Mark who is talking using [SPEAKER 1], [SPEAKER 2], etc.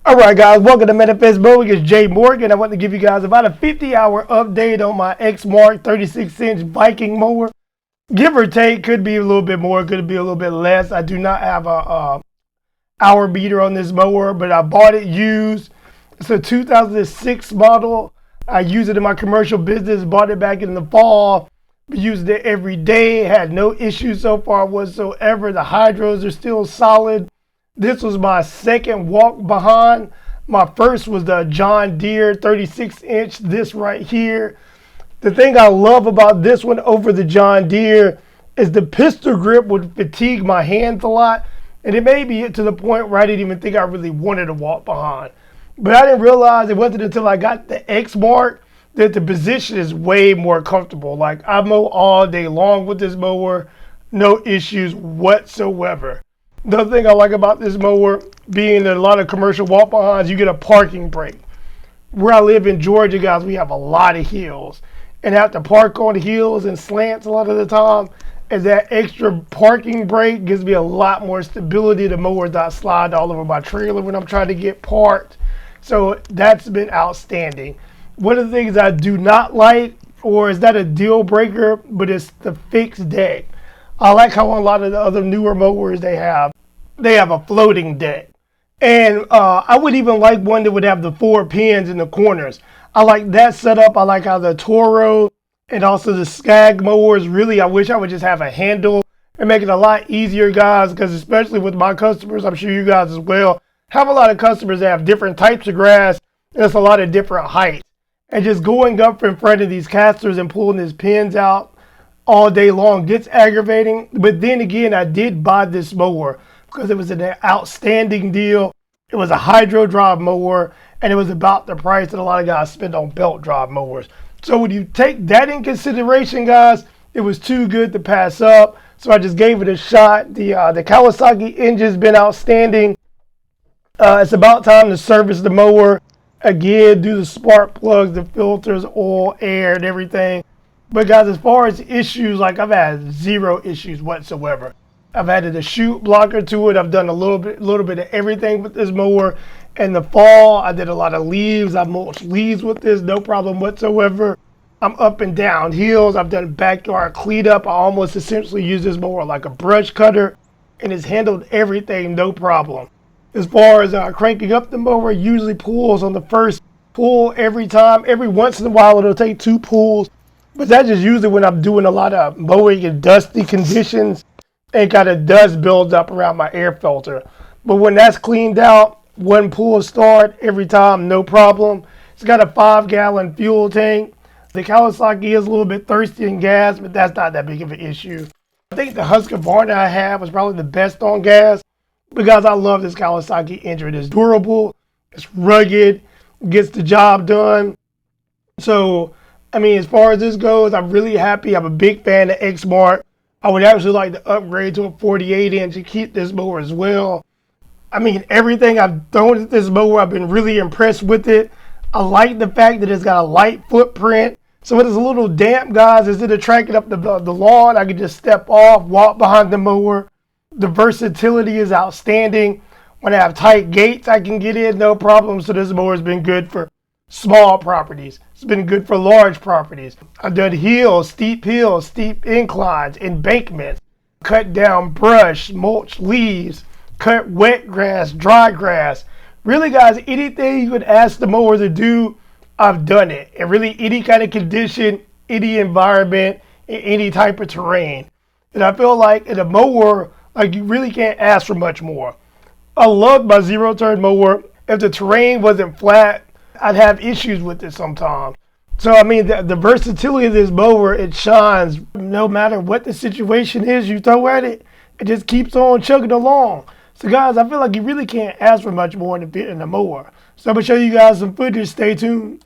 [SPEAKER 1] Alright guys, welcome to Manifest Mowing. It's Jay Morgan. I want to give you guys about a 50-hour update on my Exmark 36-inch Viking mower. Give or take, could be a little bit more, could be a little bit less. I do not have a hour meter on this mower, but I bought it used. It's a 2006 model. I use it in my commercial business, bought it back in the fall. Used it every day, had no issues so far whatsoever. The hydros are still solid. This was my second walk behind. My first was the John Deere 36-inch, this right here. The thing I love about this one over the John Deere is the pistol grip would fatigue my hands a lot. And it may be to the point where I didn't even think I really wanted to walk behind. But I didn't realize it wasn't until I got the Exmark that the position is way more comfortable. Like, I mow all day long with this mower, no issues whatsoever. The other thing I like about this mower, being in a lot of commercial walk behinds, you get a parking brake. Where I live in Georgia, guys, we have a lot of hills. And I have to park on hills and slants a lot of the time. And that extra parking brake gives me a lot more stability. The mower does not slide all over my trailer when I'm trying to get parked. So that's been outstanding. One of the things I do not like, or is that a deal breaker, but it's the fixed deck. I like how a lot of the other newer mowers they have a floating deck. And I would even like one that would have the 4 pins in the corners. I like that setup. I like how the Toro and also the Skag mowers, really, I wish I would just have a handle and make it a lot easier, guys, because especially with my customers, I'm sure you guys as well, have a lot of customers that have different types of grass, and it's a lot of different heights. And just going up in front of these casters and pulling these pins out all day long gets aggravating. But then again, I did buy this mower because it was an outstanding deal. It was a hydro drive mower, and it was about the price that a lot of guys spend on belt drive mowers. So when you take that in consideration, guys, it was too good to pass up. So I just gave it a shot. The Kawasaki engine's been outstanding. It's about time to service the mower again, do the spark plugs, the filters, oil, air, and everything. But guys, as far as issues, like, I've had zero issues whatsoever. I've added a chute blocker to it. I've done a little bit of everything with this mower. In the fall, I did a lot of leaves. I mulched leaves with this, no problem whatsoever. I'm up and down hills. I've done backyard cleanup. I almost essentially use this mower like a brush cutter, and it's handled everything, no problem. As far as cranking up the mower, usually pulls on the first pull every time. Every once in a while, it'll take 2 pulls. But that's just usually when I'm doing a lot of mowing in dusty conditions and kind of dust builds up around my air filter. But when that's cleaned out, 1 pull start every time, no problem. It's got a 5-gallon fuel tank. The Kawasaki is a little bit thirsty in gas, but that's not that big of an issue. I think the Husqvarna I have was probably the best on gas. Because I love this Kawasaki engine. It's durable, it's rugged, gets the job done. So, I mean, as far as this goes, I'm really happy. I'm a big fan of Exmark. I would actually like to upgrade to a 48-inch and keep this mower as well. I mean, everything I've thrown at this mower, I've been really impressed with it. I like the fact that it's got a light footprint. So when it's a little damp, guys, instead of tracking up the lawn, I can just step off, walk behind the mower. The versatility is outstanding. When I have tight gates, I can get in, no problem. So this mower has been good for small properties. It's been good for large properties. I've done hills, steep inclines, embankments, cut down brush, mulch leaves, cut wet grass, dry grass. Really, guys, anything you could ask the mower to do, I've done it. And really, any kind of condition, any environment, in any type of terrain. And I feel like in a mower, like, you really can't ask for much more. I love my zero-turn mower. If the terrain wasn't flat, I'd have issues with it sometimes. So, I mean, the versatility of this mower, it shines. No matter what the situation is you throw at it, it just keeps on chugging along. So, guys, I feel like you really can't ask for much more in a mower. So, I'm going to show you guys some footage. Stay tuned.